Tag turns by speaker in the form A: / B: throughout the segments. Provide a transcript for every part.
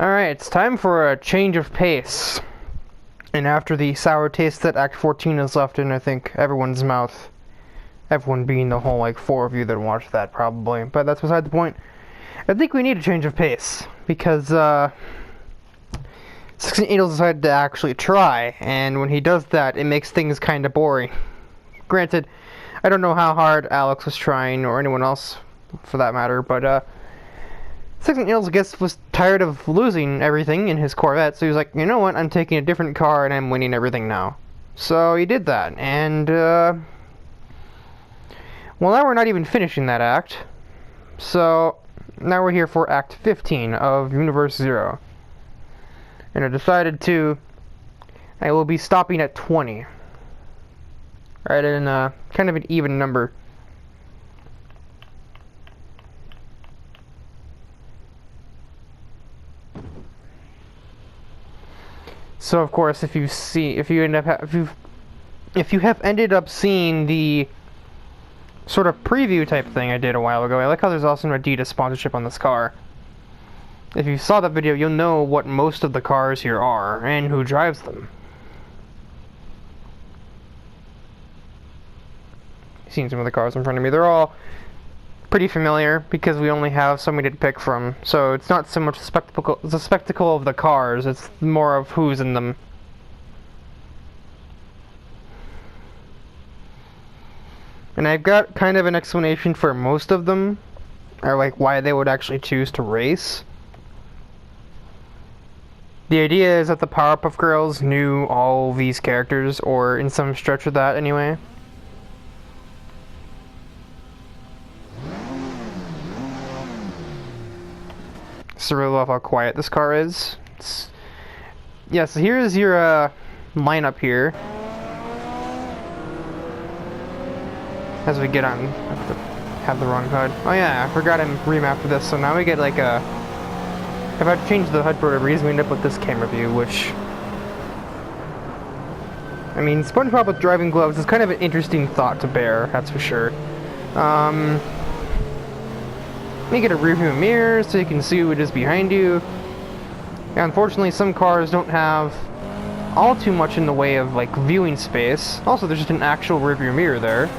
A: Alright, it's time for a change of pace. And after the sour taste that Act 14 has left in, I think, everyone's mouth. Everyone being the whole, like, 4 of you that watched that, probably. But that's beside the point. I think we need a change of pace. Because, 16 Angels decided to actually try. And when he does that, it makes things kind of boring. Granted, I don't know how hard Alex was trying, or anyone else, for that matter, but, 16 Angels, I guess, was tired of losing everything in his Corvette, so he was like, you know what, I'm taking a different car and I'm winning everything now. So he did that, and, well, now we're not even finishing that act. So, now we're here for Act 15 of Universe Zero. And I decided I will be stopping at 20. Right, in kind of an even number. So of course, if you have ended up seeing the sort of preview type thing I did a while ago, I like how there's also an Adidas sponsorship on this car. If you saw that video, you'll know what most of the cars here are and who drives them. You've seen some of the cars in front of me. They're all pretty familiar because we only have so many to pick from. So it's not so much the spectacle of the cars, it's more of who's in them. And I've got kind of an explanation for most of them, or like why they would actually choose to race. The idea is that the Powerpuff Girls knew all these characters, or in some stretch of that anyway. So really love how quiet this car is. Yeah, so here's your lineup here. As we get on, have the wrong HUD. Oh yeah, I forgot I'm remapped for this. So now we get like a. If I change the HUD for whatever reason, we end up with this camera view, which. I mean, SpongeBob with driving gloves is kind of an interesting thought to bear. That's for sure. You get a rearview mirror so you can see what is behind you. And unfortunately, some cars don't have all too much in the way of like viewing space. Also, there's just an actual rearview mirror there.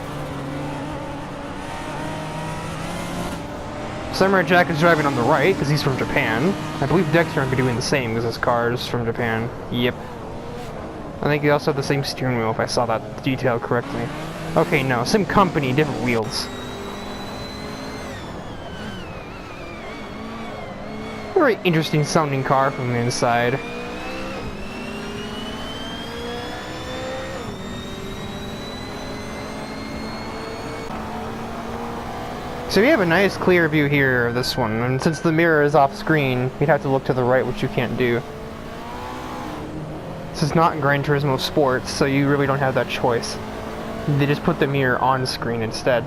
A: Samurai Jack is driving on the right because he's from Japan. I believe Dexter might be doing the same because his car is from Japan. Yep. I think they also have the same steering wheel if I saw that detail correctly. Okay, no, same company, different wheels. Very interesting sounding car from the inside. So we have a nice clear view here of this one, and since the mirror is off screen, you'd have to look to the right, which you can't do. This is not Gran Turismo Sports, so you really don't have that choice. They just put the mirror on screen instead.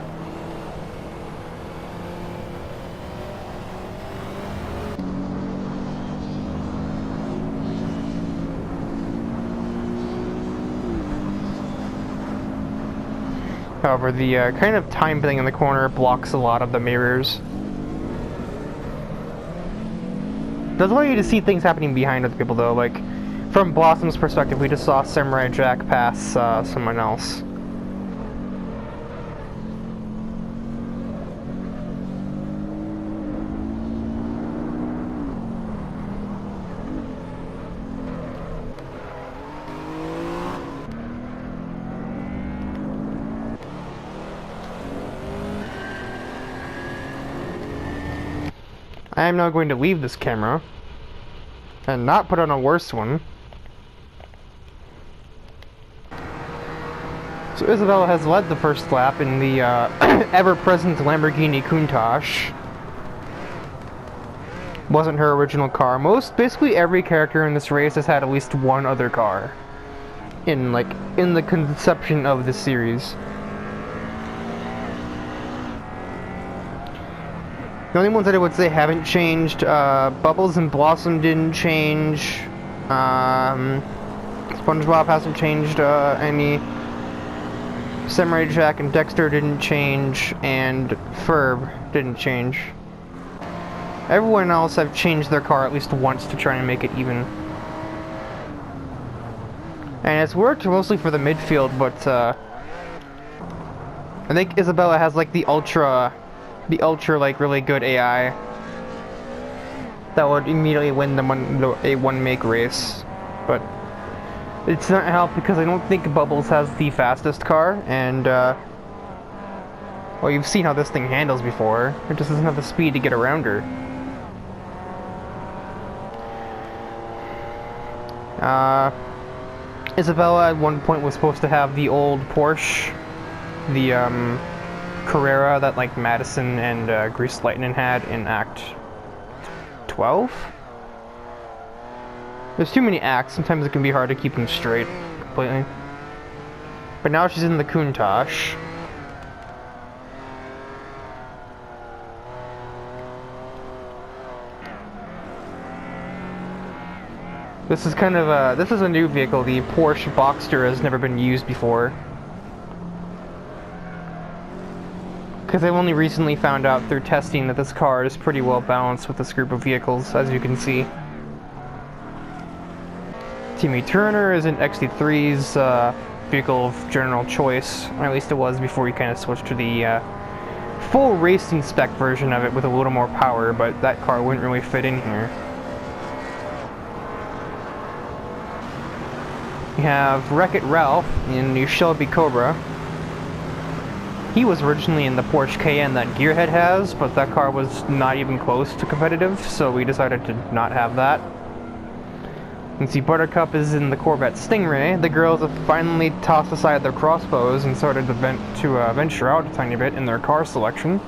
A: However, the kind of time thing in the corner blocks a lot of the mirrors. It does allow you to see things happening behind other people, though. Like, from Blossom's perspective, we just saw Samurai Jack pass someone else. I am now going to leave this camera and not put on a worse one. So Isabella has led the first lap in the ever-present Lamborghini Countach. Wasn't her original car. Basically every character in this race has had at least one other car in the conception of this series. The only ones that I would say haven't changed, Bubbles and Blossom didn't change, SpongeBob hasn't changed any, Samurai Jack and Dexter didn't change, and Ferb didn't change. Everyone else have changed their car at least once to try and make it even. And it's worked mostly for the midfield, but I think Isabella has like the ultra like really good AI that would immediately win a one-make race. But it's not helped because I don't think Bubbles has the fastest car, and well, you've seen how this thing handles before. It just doesn't have the speed to get around her. Isabella at one point was supposed to have the old Porsche, the Carrera that like Madison and Grease Lightning had in Act 12? There's too many acts, sometimes it can be hard to keep them straight completely. But now she's in the Countach. This is kind of this is a new vehicle. The Porsche Boxster has never been used before. Because I've only recently found out through testing that this car is pretty well balanced with this group of vehicles, as you can see. Timmy Turner is in XT3's vehicle of general choice, or at least it was before he kind of switched to the full racing spec version of it with a little more power, but that car wouldn't really fit in here. We have Wreck-It Ralph in the Shelby Cobra. He was originally in the Porsche Cayenne that Gearhead has, but that car was not even close to competitive, so we decided to not have that. You can see Buttercup is in the Corvette Stingray. The girls have finally tossed aside their crossbows and started to venture out a tiny bit in their car selection.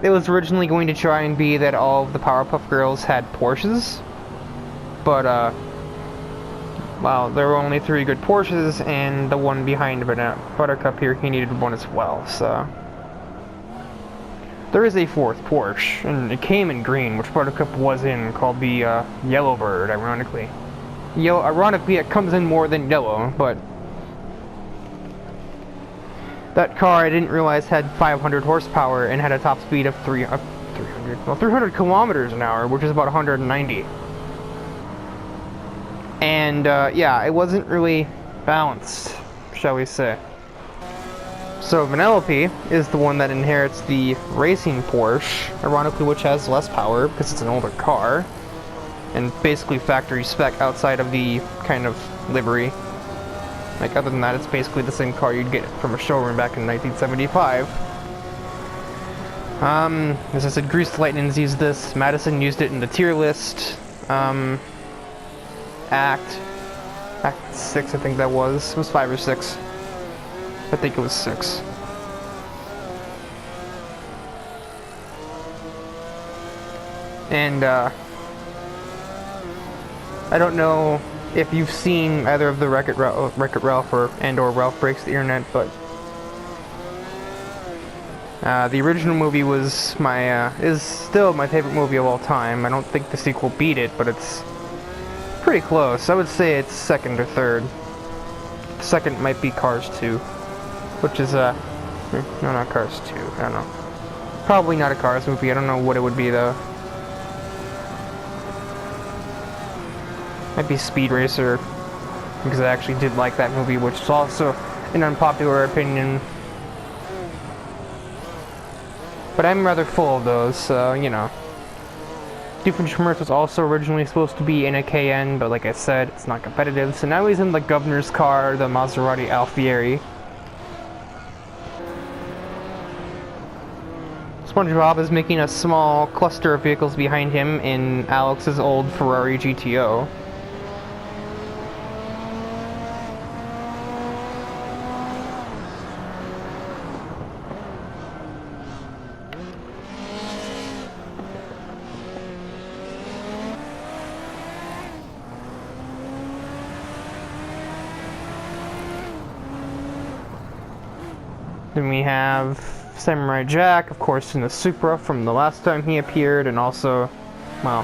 A: It was originally going to try and be that all of the Powerpuff Girls had Porsches, but well, there were only 3 good Porsches, and the one behind Buttercup here, he needed one as well, so... There is a 4th Porsche, and it came in green, which Buttercup was in, called the Yellowbird, ironically. Ironically, it comes in more than yellow, but... That car, I didn't realize, had 500 horsepower and had a top speed of 300 kilometers an hour, which is about 190. And, yeah, it wasn't really balanced, shall we say. So, Vanellope is the one that inherits the racing Porsche, ironically which has less power, because it's an older car, and basically factory spec outside of the kind of livery. Like, other than that, it's basically the same car you'd get from a showroom back in 1975. As I said, Greased Lightning's used this, Madison used it in the tier list, Act 6, I think that was. It was 5 or 6. I think it was 6. And, I don't know if you've seen either of the Wreck-It Ralph or Ralph Breaks the Internet, but the original movie was is still my favorite movie of all time. I don't think the sequel beat it, but it's pretty close. I would say it's 2nd or 3rd. Second might be Cars 2, which is no, not Cars 2. I don't know. Probably not a Cars movie. I don't know what it would be though. Might be Speed Racer, because I actually did like that movie, which is also an unpopular opinion. But I'm rather full of those, so you know. Doofenshmirtz was also originally supposed to be in a Cayenne, but like I said, it's not competitive, so now he's in the governor's car, the Maserati Alfieri. SpongeBob is making a small cluster of vehicles behind him in Alex's old Ferrari GTO. Then we have Samurai Jack, of course, in the Supra from the last time he appeared, and also, well,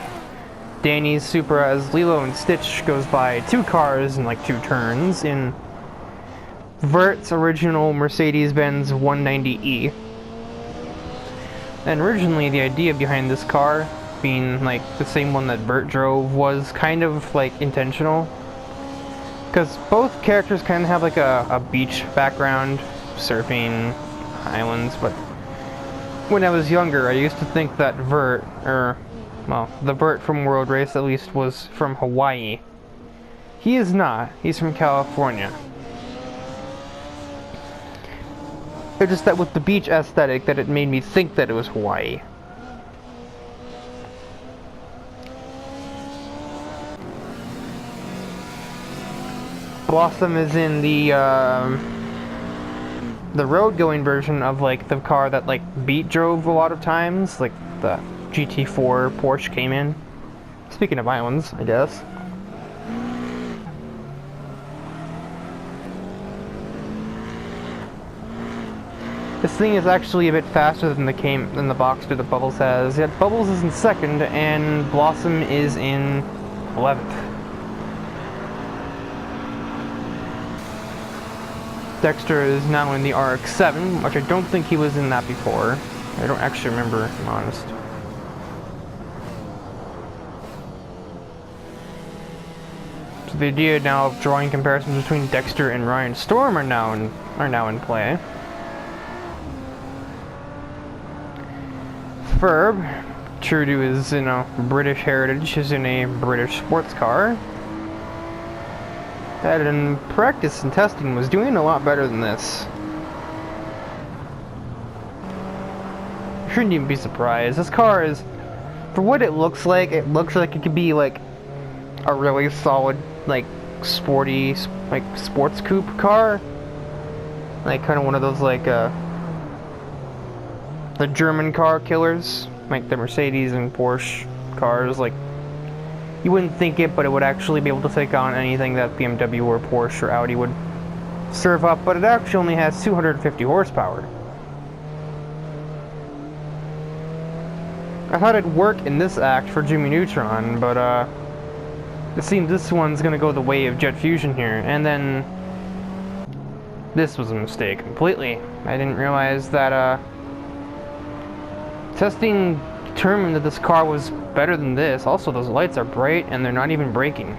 A: Danny's Supra as Lilo and Stitch goes by 2 cars in like 2 turns in Vert's original Mercedes-Benz 190E. And originally, the idea behind this car being like the same one that Bert drove was kind of like intentional. Because both characters kind of have like a beach background, surfing, islands, but when I was younger, I used to think that Bert, well, the Bert from World Race at least, was from Hawaii. He is not. He's from California. It's just that with the beach aesthetic that it made me think that it was Hawaii. Blossom is in the road-going version of like the car that like Beat drove a lot of times, like the GT4 Porsche came in. Speaking of islands, I guess. This thing is actually a bit faster than the Boxster that Bubbles has. Yet Bubbles is in second, and Blossom is in 11th. Dexter is now in the RX-7, which I don't think he was in that before. I don't actually remember, if I'm honest. So the idea now of drawing comparisons between Dexter and Ryan Storm are now in play. Ferb, true to his, British heritage, is in a British sports car. That in practice and testing was doing a lot better than this. You shouldn't even be surprised. This car is, for what it looks like it could be like a really solid, like, sporty, like, sports coupe car. Like, kind of one of those, like, the German car killers, like the Mercedes and Porsche cars. Like, you wouldn't think it, but it would actually be able to take on anything that BMW or Porsche or Audi would serve up, but it actually only has 250 horsepower. I thought it'd work in this act for Jimmy Neutron, but it seems this one's gonna go the way of Jet Fusion here, and then this was a mistake completely. I didn't realize that testing determined that this car was better than this. Also, those lights are bright and they're not even braking.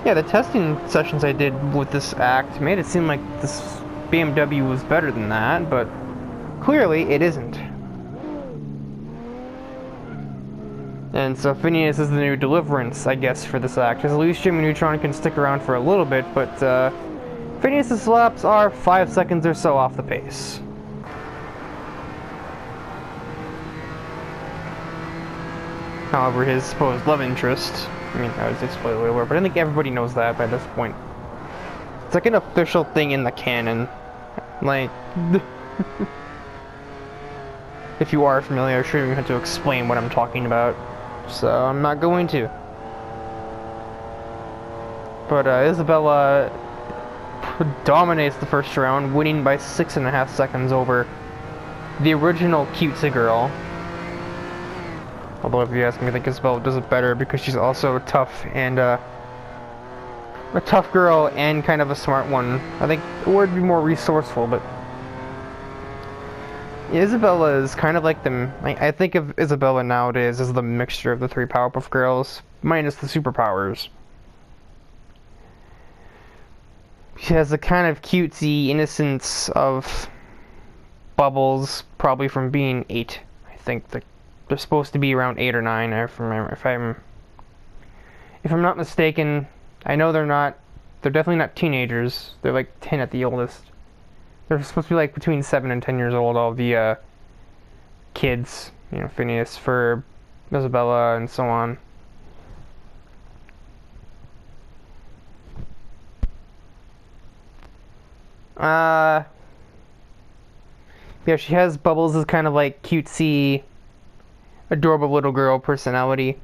A: Yeah, the testing sessions I did with this act made it seem like this BMW was better than that, but clearly it isn't. And so Phineas is the new Deliverance, I guess, for this act, because at least Jimmy Neutron can stick around for a little bit, but Phineas's laps are 5 seconds or so off the pace. However, his supposed love interest, I mean, I would say spoiler alert, but I think everybody knows that by this point. It's like an official thing in the canon. Like, if you are familiar, I'm sure you have to explain what I'm talking about, so I'm not going to. But Isabella dominates the first round, winning by 6.5 seconds over the original cutesy girl. Although if you ask me, I think Isabella does it better because she's also tough and a tough girl and kind of a smart one. I think it would be more resourceful, but Isabella is kind of like the... I think of Isabella nowadays as the mixture of the three Powerpuff Girls, minus the superpowers. She has the kind of cutesy innocence of Bubbles, probably from being 8. I think they're supposed to be around 8 or 9. If I'm not mistaken. I know they're not. They're definitely not teenagers. They're like 10 at the oldest. They're supposed to be like between 7 and 10 years old. All the kids, Phineas, Ferb, Isabella, and so on. Yeah, she has Bubbles as kind of like cutesy, adorable little girl personality.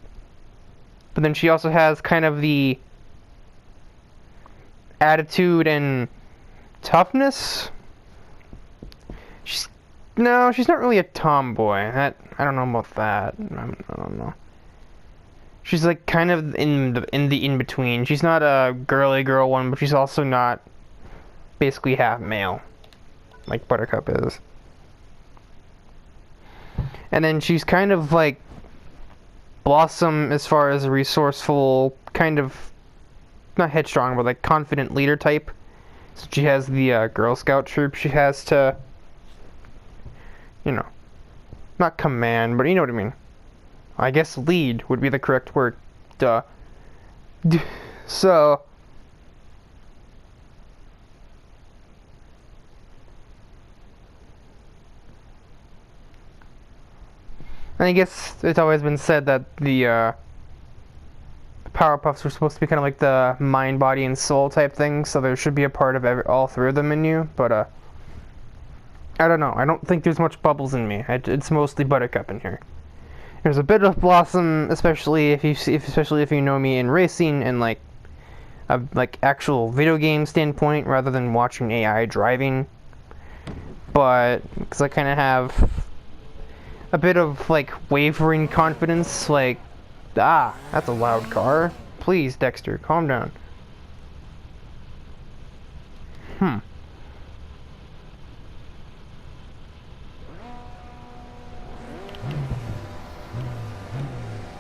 A: But then she also has kind of the attitude and toughness. She's not really a tomboy. I don't know about that. I don't know. She's like kind of in the in-between. She's not a girly girl one, but she's also not basically half male. like Buttercup is. And then she's kind of like Blossom as far as a resourceful, kind of, not headstrong, but like confident leader type. So she has the Girl Scout troop she has to, you know, not command, but you know what I mean. I guess lead would be the correct word. Duh. So, and I guess it's always been said that the Powerpuffs were supposed to be kind of like the mind, body, and soul type thing, so there should be a part of all three of them in you, but I don't know. I don't think there's much Bubbles in me. It's mostly Buttercup in here. There's a bit of Blossom, especially if you know me in racing and like a actual video game standpoint rather than watching AI driving. But because I kind of have a bit of like wavering confidence, like, that's a loud car. Please, Dexter, calm down.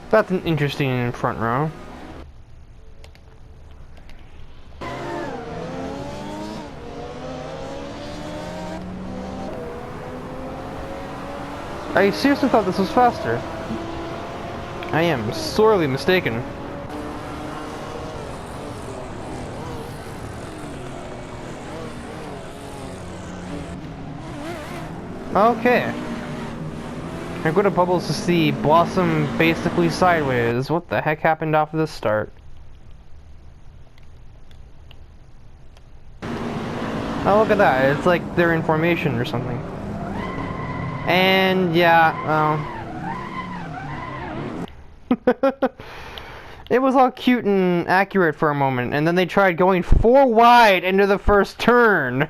A: That's an interesting front row. I seriously thought this was faster. I am sorely mistaken. Okay. I go to Bubbles to see Blossom basically sideways. What the heck happened after this start? Oh, look at that. It's like they're in formation or something. And yeah, it was all cute and accurate for a moment, and then they tried going 4 wide into the first turn.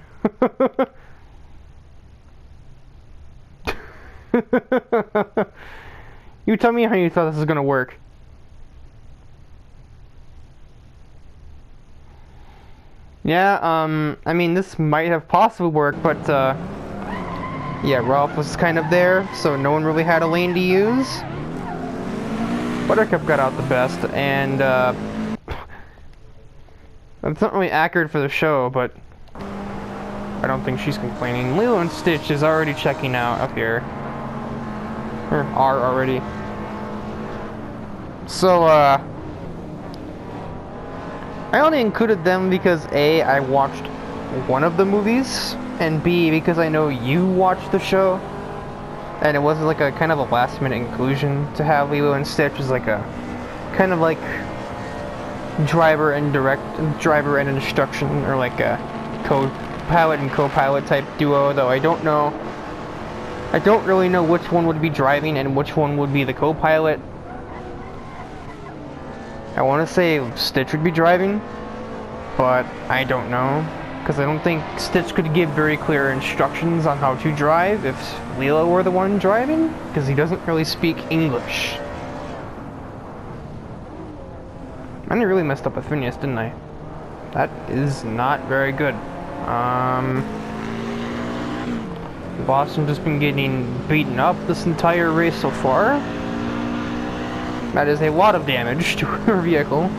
A: You tell me how you thought this was gonna work. Yeah, I mean, this might have possibly worked, but, yeah, Ralph was kind of there, so no one really had a lane to use. Buttercup got out the best, and, it's not really accurate for the show, but I don't think she's complaining. Lilo and Stitch is already checking out up here. Or are already. So, I only included them because A, I watched one of the movies, and B, because I know you watched the show, and it wasn't like a kind of a last minute inclusion to have Lilo and Stitch as like a kind of like driver and instruction, or like a pilot and co-pilot type duo, though I don't really know which one would be driving and which one would be the co-pilot. I want to say Stitch would be driving, but I don't know, because I don't think Stitch could give very clear instructions on how to drive if Lilo were the one driving, because he doesn't really speak English. I really messed up with Phineas, didn't I? That is not very good. Boston just been getting beaten up this entire race so far. That is a lot of damage to her vehicle.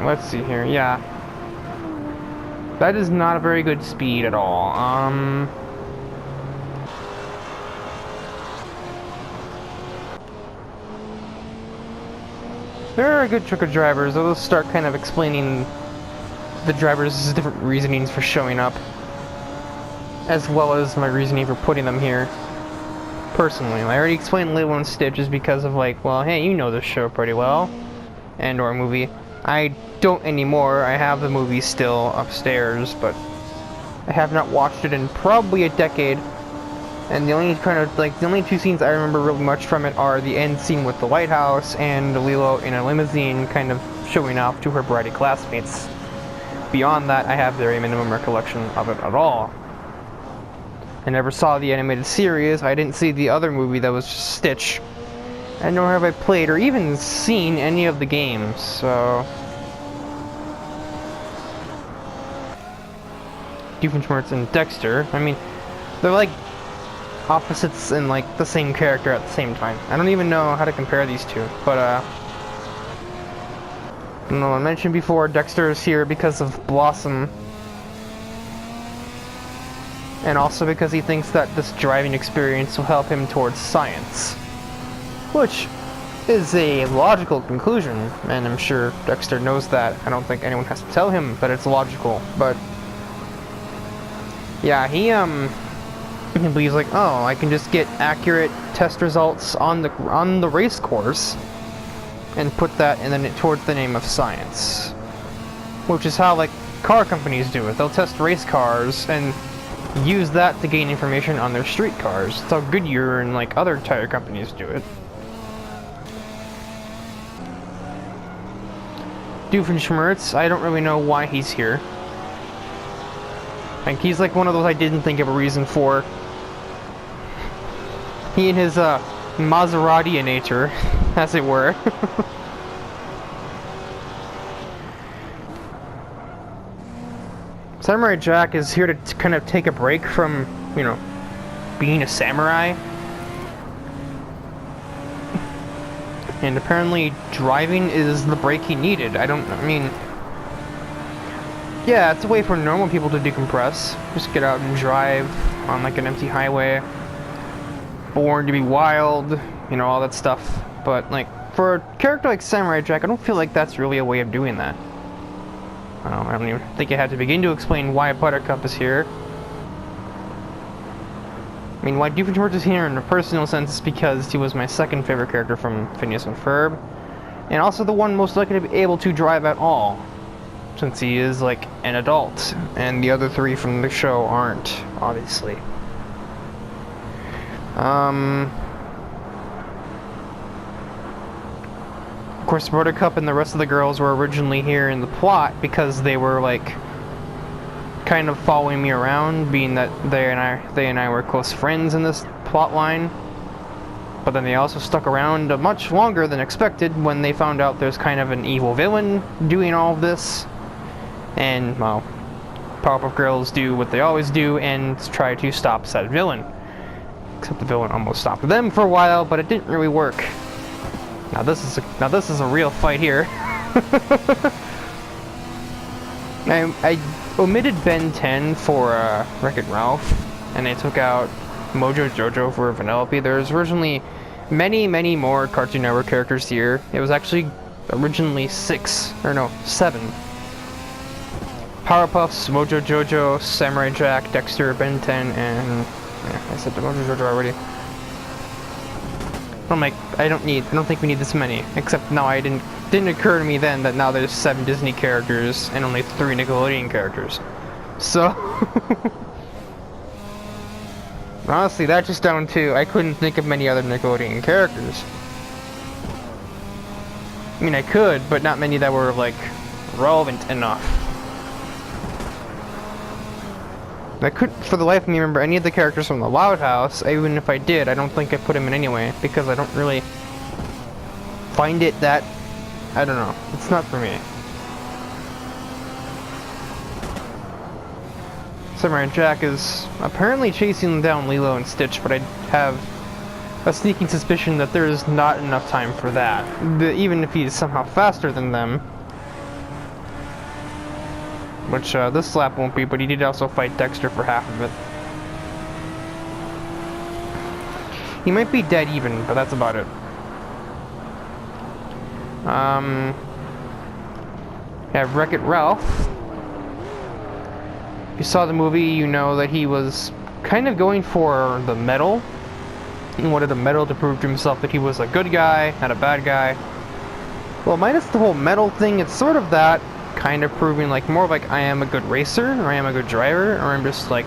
A: Let's see here, yeah. That is not a very good speed at all. There are a good trick of drivers. They'll start kind of explaining the drivers' different reasonings for showing up, as well as my reasoning for putting them here. Personally, I already explained Lilo and Stitch is because of like, well, hey, you know this show pretty well, and or movie. I don't anymore. I have the movie still upstairs, but I have not watched it in probably a decade. And the only two scenes I remember really much from it are the end scene with the lighthouse and Lilo in a limousine kind of showing off to her bratty classmates. Beyond that, I have very minimum recollection of it at all. I never saw the animated series. I didn't see the other movie that was just Stitch. and nor have I played or even seen any of the games, so... Doofenshmirtz and Dexter, I mean, they're like opposites and like the same character at the same time. I don't even know how to compare these two, but I mentioned before, Dexter is here because of Blossom, and also because he thinks that this driving experience will help him towards science, which is a logical conclusion, and I'm sure Dexter knows that. I don't think anyone has to tell him that it's logical, but yeah, he believes like, oh, I can just get accurate test results on the race course and put that in towards the name of science, which is how like car companies do it. They'll test race cars and use that to gain information on their street cars. It's how Goodyear and like other tire companies do it. Doofenshmirtz, I don't really know why he's here. Like, he's like one of those I didn't think of a reason for. He and his Maserati-inator, as it were. Samurai Jack is here to kind of take a break from, you know, being a samurai. And apparently driving is the break he needed. I mean... Yeah, it's a way for normal people to decompress. Just get out and drive on like an empty highway. Born to be wild, you know, all that stuff. But like, for a character like Samurai Jack, I don't feel like that's really a way of doing that. I don't even think I had to begin to explain why Buttercup is here. I mean, why Doofenshmirtz is here in a personal sense is because he was my second favorite character from Phineas and Ferb. And also the one most likely to be able to drive at all, since he is like an adult, and the other three from the show aren't, obviously. Of course, Buttercup and the rest of the girls were originally here in the plot because they were like kind of following me around, being that they and I were close friends in this plot line. But then they also stuck around much longer than expected when they found out there's kind of an evil villain doing all of this. And, well, Powerpuff Girls do what they always do and try to stop said villain. Except the villain almost stopped them for a while, but it didn't really work. Now this is a real fight here. I omitted Ben 10 for Wreck-It Ralph, and I took out Mojo Jojo for Vanellope. There's originally many more Cartoon Network characters here. It was actually originally 7. Powerpuffs, Mojo Jojo, Samurai Jack, Dexter, Ben 10, and yeah, I said Mojo Jojo already. I don't think we need this many. Except now it didn't occur to me then that now there's 7 Disney characters and only 3 Nickelodeon characters. So honestly, that's just down to I couldn't think of many other Nickelodeon characters. I mean, I could, but not many that were like relevant enough. I couldn't, for the life of me, remember any of the characters from the Loud House. Even if I did, I don't think I put them in anyway, because I don't really find it that, I don't know, it's not for me. Samurai Jack is apparently chasing down Lilo and Stitch, but I have a sneaking suspicion that there is not enough time for that. Even if he's somehow faster than them. Which, this lap won't be, but he did also fight Dexter for half of it. He might be dead even, but that's about it. We have Wreck-It Ralph. If you saw the movie, you know that he was kind of going for the medal. He wanted a medal to prove to himself that he was a good guy, not a bad guy. Well, minus the whole medal thing, it's sort of that. Kind of proving like more like I am a good racer, or I am a good driver, or I'm just like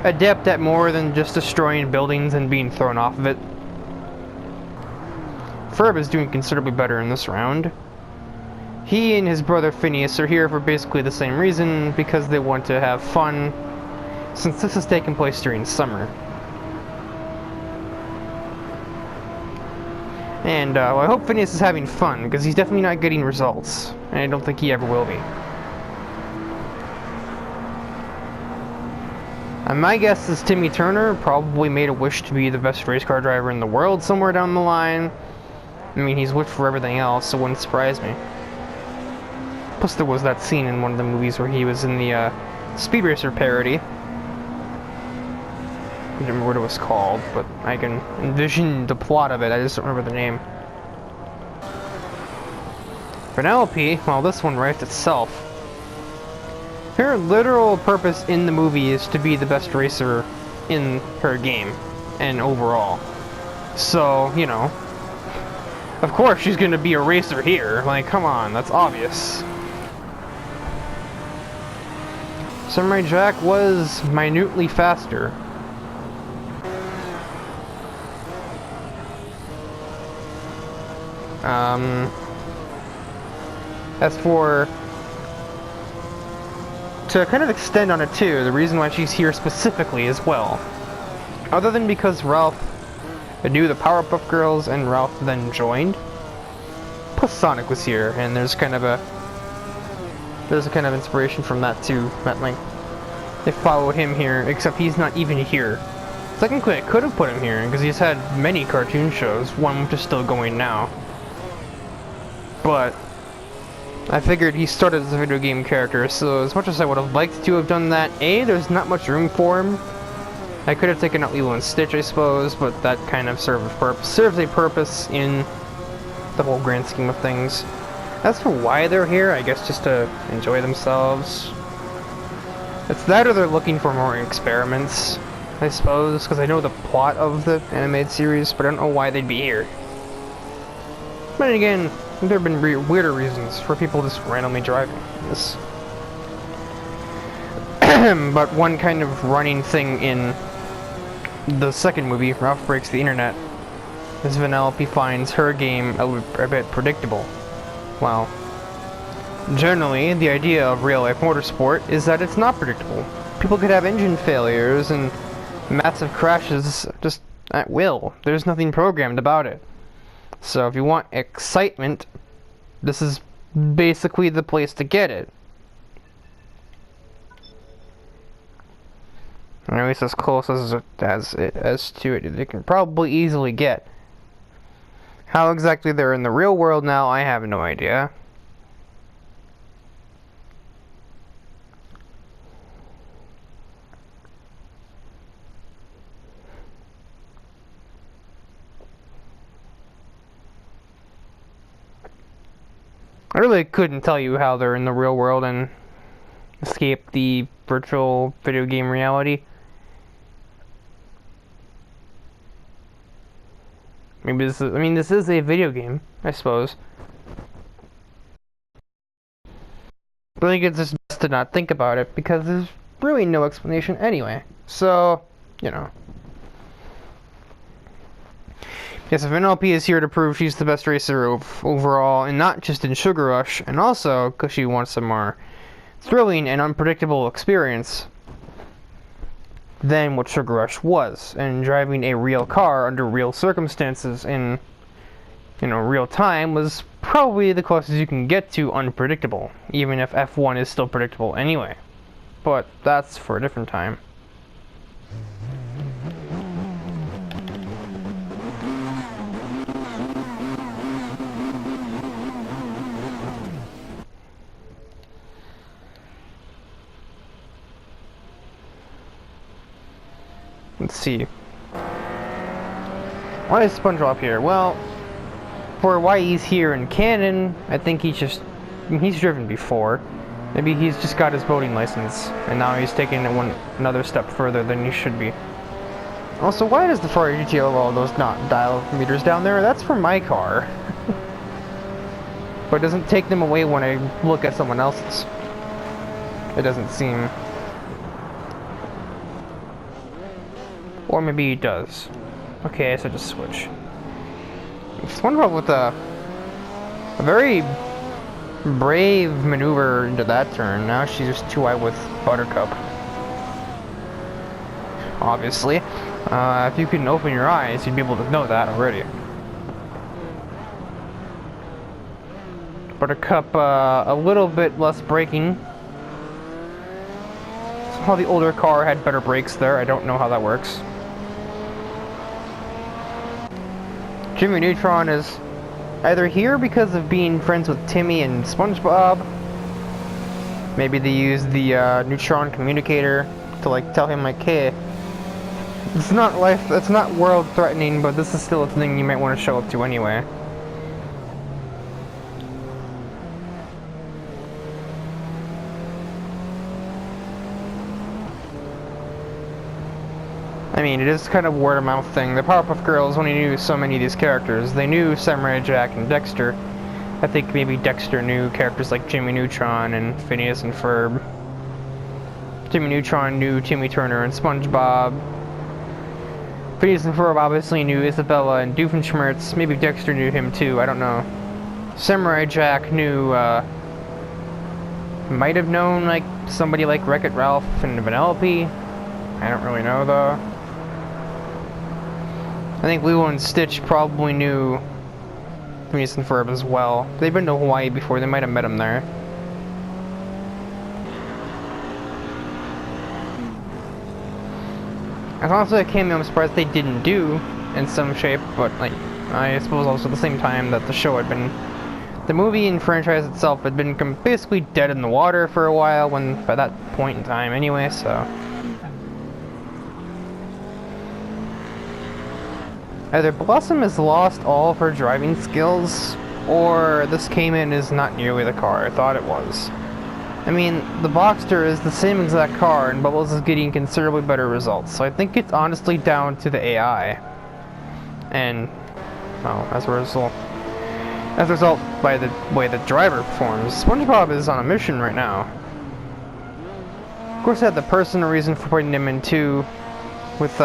A: adept at more than just destroying buildings and being thrown off of it. Ferb is doing considerably better in this round. He and his brother Phineas are here for basically the same reason, because they want to have fun, since this is taking place during summer. And well, I hope Phineas is having fun, because he's definitely not getting results. And I don't think he ever will be. And my guess is Timmy Turner probably made a wish to be the best race car driver in the world somewhere down the line. I mean, he's wished for everything else, so it wouldn't surprise me. Plus, there was that scene in one of the movies where he was in the Speed Racer parody. I don't remember what it was called, but I can envision the plot of it. I just don't remember the name. Penelope, well, this one writes itself. Her literal purpose in the movie is to be the best racer in her game, and overall. So, you know, of course she's gonna be a racer here. Like, come on, that's obvious. Samurai Jack was minutely faster. As for... to kind of extend on it too, the reason why she's here specifically as well. Other than because Ralph knew the Powerpuff Girls and Ralph then joined. Plus Sonic was here, and there's a kind of inspiration from that too. That like they followed him here, except he's not even here. Technically, I could have put him here because he's had many cartoon shows, one which is still going now. But I figured he started as a video game character, so as much as I would have liked to have done that, there's not much room for him. I could have taken out Lilo and Stitch, I suppose, but that kind of serves a purpose in the whole grand scheme of things. As for why they're here, I guess just to enjoy themselves. It's that or they're looking for more experiments, I suppose, because I know the plot of the animated series, but I don't know why they'd be here. But again, there have been weirder reasons for people just randomly driving this. But one kind of running thing in the second movie, Ralph Breaks the Internet, is Vanellope finds her game a bit predictable. Well, generally, the idea of real-life motorsport is that it's not predictable. People could have engine failures and massive crashes just at will. There's nothing programmed about it. So if you want excitement, this is basically the place to get it. Or at least as close as to it they can probably easily get. How exactly they're in the real world now, I have no idea. I really couldn't tell you how they're in the real world and escape the virtual video game reality. Maybe this is, this is a video game, I suppose. But I think it's just best to not think about it, because there's really no explanation anyway. So, you know. Yes, Vanellope is here to prove she's the best racer overall, and not just in Sugar Rush, and also because she wants a more thrilling and unpredictable experience than what Sugar Rush was, and driving a real car under real circumstances in, real time was probably the closest you can get to unpredictable, even if F1 is still predictable anyway. But that's for a different time. Let's see. Why is SpongeBob here? Well, for why he's here in canon, I think he's driven before. Maybe he's just got his boating license, and now he's taking it another step further than he should be. Also, why does the Ferrari GTO have all those dial meters down there? That's for my car. But it doesn't take them away when I look at someone else's. It doesn't seem. Or maybe it does. Okay, so just switch. SpongeBob with a very brave maneuver into that turn. Now she's just too wide with Buttercup. Obviously. If you can open your eyes, you'd be able to know that already. Buttercup, a little bit less braking. Somehow the older car had better brakes there. I don't know how that works. Jimmy Neutron is either here because of being friends with Timmy and SpongeBob. Maybe they use the Neutron communicator to like tell him like, hey, it's not world threatening, but this is still a thing you might want to show up to anyway. I mean, it is kind of word of mouth thing. The Powerpuff Girls only knew so many of these characters. They knew Samurai Jack and Dexter. I think maybe Dexter knew characters like Jimmy Neutron and Phineas and Ferb. Jimmy Neutron knew Timmy Turner and SpongeBob. Phineas and Ferb obviously knew Isabella and Doofenshmirtz. Maybe Dexter knew him too, I don't know. Samurai Jack knew, might have known like somebody like Wreck-It Ralph and Vanellope. I don't really know though. I think Lilo and Stitch probably knew Phineas and Ferb as well. They've been to Hawaii before, they might have met him there. It's honestly a cameo I'm surprised they didn't do in some shape, but like, I suppose also at the same time that the show had been... The movie and franchise itself had been basically dead in the water for a while when, by that point in time anyway, so... Either Blossom has lost all of her driving skills, or this Cayman is not nearly the car I thought it was. I mean, the Boxster is the same exact car, and Bubbles is getting considerably better results, so I think it's honestly down to the AI. And, well, as a result, by the way the driver performs, SpongeBob is on a mission right now. Of course, I had the personal reason for putting him in 2, with,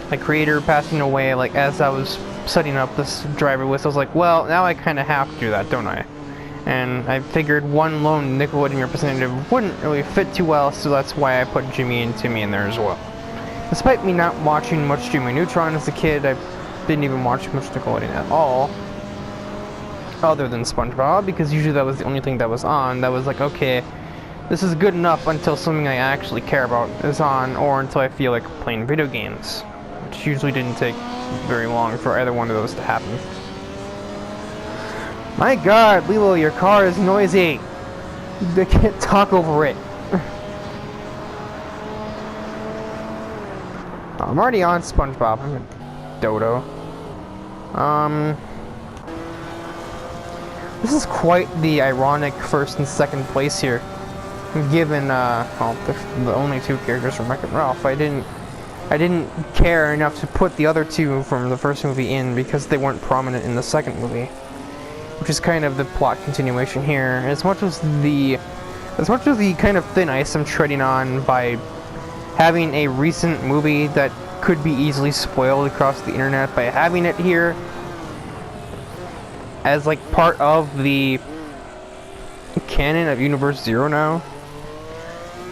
A: my creator passing away, like, as I was setting up this driver list. I was like, well, now I kind of have to do that, don't I? And I figured one lone Nickelodeon representative wouldn't really fit too well, so that's why I put Jimmy and Timmy in there as well. Despite me not watching much Jimmy Neutron as a kid, I didn't even watch much Nickelodeon at all, other than SpongeBob, because usually that was the only thing that was on. That was like, okay, this is good enough until something I actually care about is on, or until I feel like playing video games. Which usually didn't take very long for either one of those to happen. My god, Lilo, your car is noisy! They can't talk over it. I'm already on SpongeBob. I'm a dodo. This is quite the ironic first and second place here. Given, well, the only 2 characters from Wreck-It Ralph. I didn't care enough to put the other 2 from the first movie in because they weren't prominent in the second movie, which is kind of the plot continuation here. As much as the kind of thin ice I'm treading on by having a recent movie that could be easily spoiled across the internet by having it here as like part of the canon of Universe Zero now.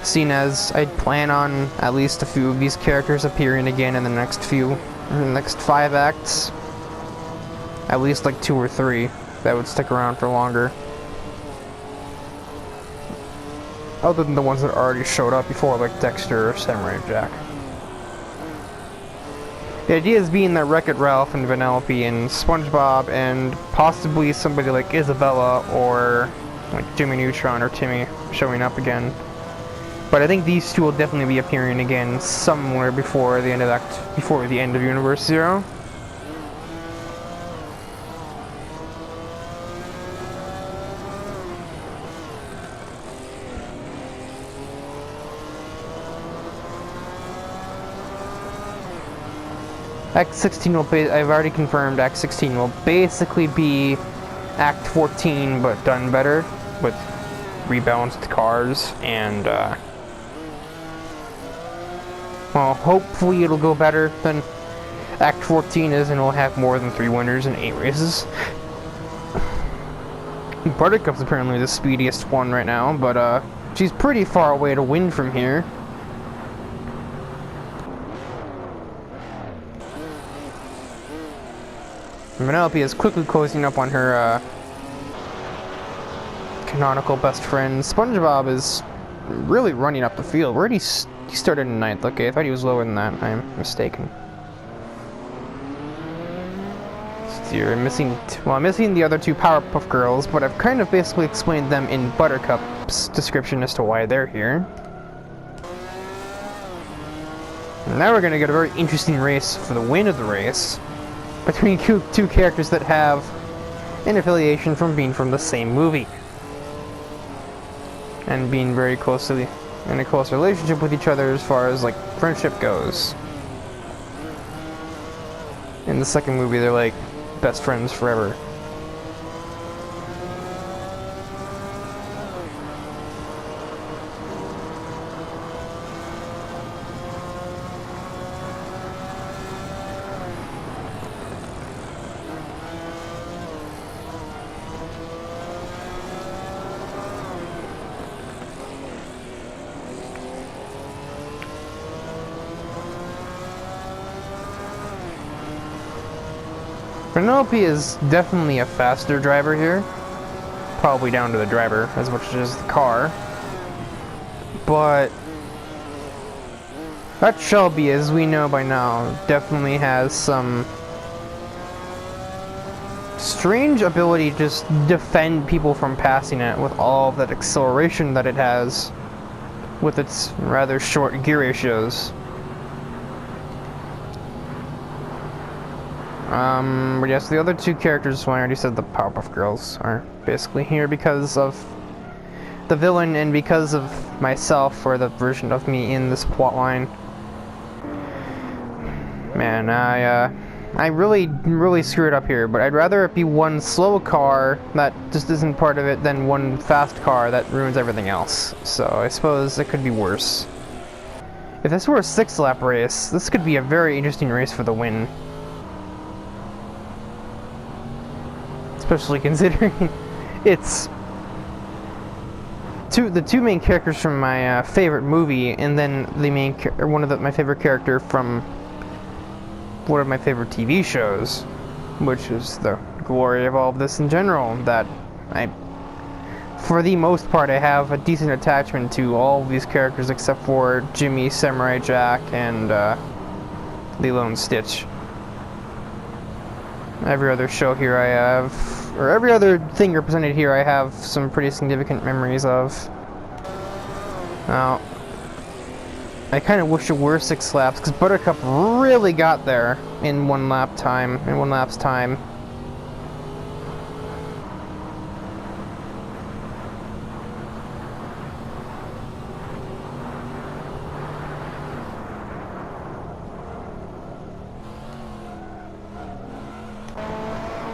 A: Seeing as I plan on at least a few of these characters appearing again in the next 5 acts. At least like 2 or 3 that would stick around for longer. Other than the ones that already showed up before, like Dexter or Samurai Jack. The idea is being that Wreck-It Ralph and Vanellope and SpongeBob and possibly somebody like Isabella or like Jimmy Neutron or Timmy showing up again. But I think these 2 will definitely be appearing again somewhere before the end of Universe Zero. Act 16 will I've already confirmed Act 16 will basically be Act 14 but done better with rebalanced cars and well, hopefully it'll go better than Act 14 is, and it'll have more than 3 winners in 8 races. Buttercup's apparently the speediest one right now, but she's pretty far away to win from here. Vanellope is quickly closing up on her canonical best friends. SpongeBob is really running up the field. Where did he started in ninth? Okay, I thought he was lower than that. I'm mistaken. I'm missing the other two Powerpuff Girls, but I've kind of basically explained them in Buttercup's description as to why they're here. And now we're going to get a very interesting race for the win of the race between two characters that have an affiliation from being from the same movie and being very closely in a close relationship with each other as far as like friendship goes. In the second movie, they're like best friends forever. Penelope is definitely a faster driver here. Probably down to the driver as much as the car. But that Shelby, as we know by now, definitely has some strange ability to just defend people from passing it with all of that acceleration that it has with its rather short gear ratios. But yes, the other two characters, well, I already said the Powerpuff Girls, are basically here because of the villain and because of myself, or the version of me in this plotline. Man, I really screwed up here, but I'd rather it be one slow car that just isn't part of it than one fast car that ruins everything else. So I suppose it could be worse. If this were a 6-lap race, this could be a very interesting race for the win. Especially considering it's the two main characters from my favorite movie, and then my favorite character from one of my favorite TV shows, which is the glory of all of this in general. That for the most part, I have a decent attachment to all of these characters except for Jimmy, Samurai Jack, and Lilo and Stitch. Every other show here I have, or every other thing represented here, I have some pretty significant memories of. Now, I kind of wish it were 6 laps, because Buttercup really got there in one lap's time.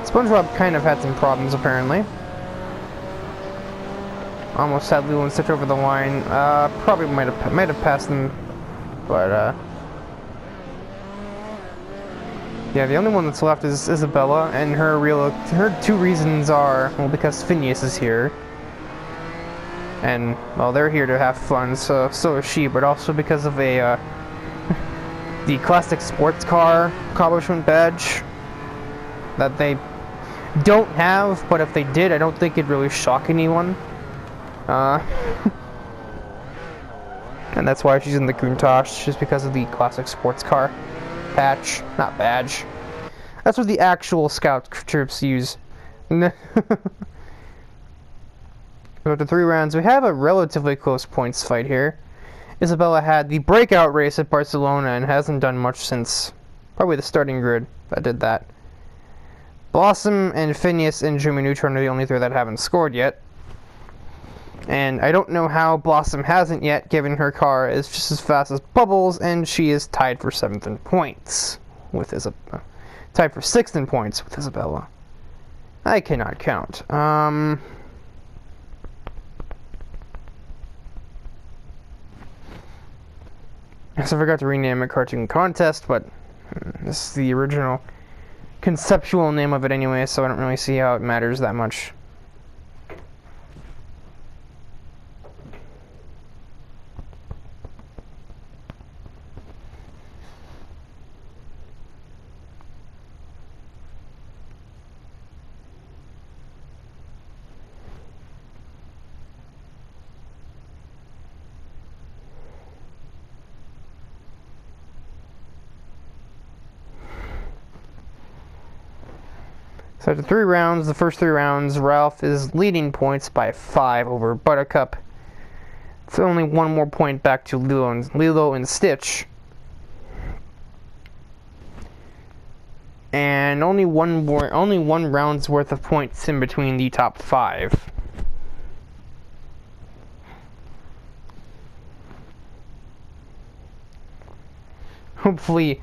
A: SpongeBob kind of had some problems, apparently. Almost had Lilo and Stitch over the line. Probably might have passed them, but yeah, the only one that's left is Isabella, and her two reasons are, well, because Phineas is here, and well, they're here to have fun, so is she, but also because of the classic sports car accomplishment badge that they don't have, but if they did, I don't think it'd really shock anyone. And that's why she's in the Countach, just because of the classic sports car patch, not badge. That's what the actual scout troops use. So after 3 rounds, we have a relatively close points fight here. Isabella had the breakout race at Barcelona and hasn't done much since probably the starting grid that did that. Blossom and Phineas and Jimmy Neutron are the only 3 that haven't scored yet. And I don't know how Blossom hasn't yet, given her car is just as fast as Bubbles, and she is tied for 7th in points with Isabella. Tied for 6th in points with Isabella. I cannot count. I forgot to rename it Cartoon Contest, but this is the original conceptual name of it anyway, so I don't really see how it matters that much. So after 3 rounds, the first 3 rounds, Ralph is leading points by 5 over Buttercup. It's only 1 more point back to Lilo and Stitch. And only one round's worth of points in between the top 5. Hopefully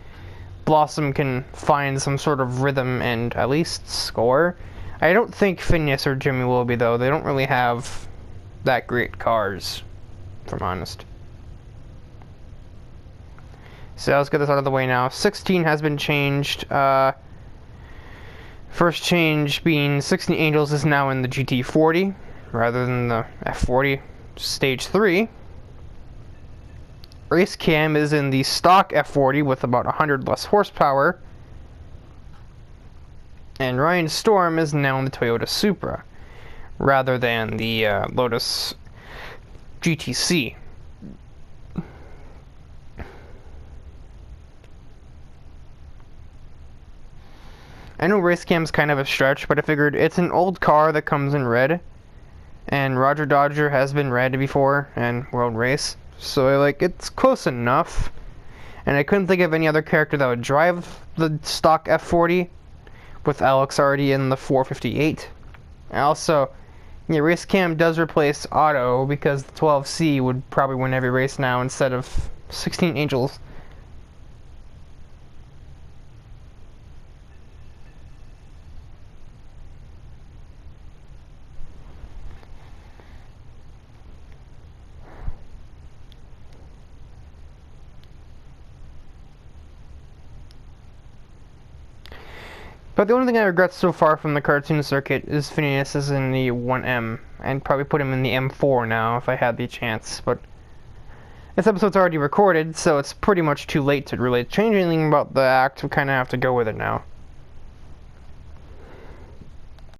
A: Blossom can find some sort of rhythm and at least score. I don't think Phineas or Jimmy will be, though. They don't really have that great cars, if I'm honest. So let's get this out of the way now. 16 has been changed. First change being 16 Angels is now in the GT40 rather than the F40 Stage 3. Race Cam is in the stock F40 with about 100 less horsepower. And Ryan Storm is now in the Toyota Supra rather than the Lotus GTC. I know Race Cam's kind of a stretch, but I figured it's an old car that comes in red. And Roger Dodger has been red before in World Race. So, like, it's close enough. And I couldn't think of any other character that would drive the stock F40 with Alex already in the 458. And also, yeah, Race Cam does replace Otto because the 12C would probably win every race now instead of 16 Angels. But the only thing I regret so far from the cartoon circuit is Phineas is in the 1M. I'd probably put him in the M4 now if I had the chance, but this episode's already recorded, so it's pretty much too late to really change anything about the act. We kind of have to go with it now.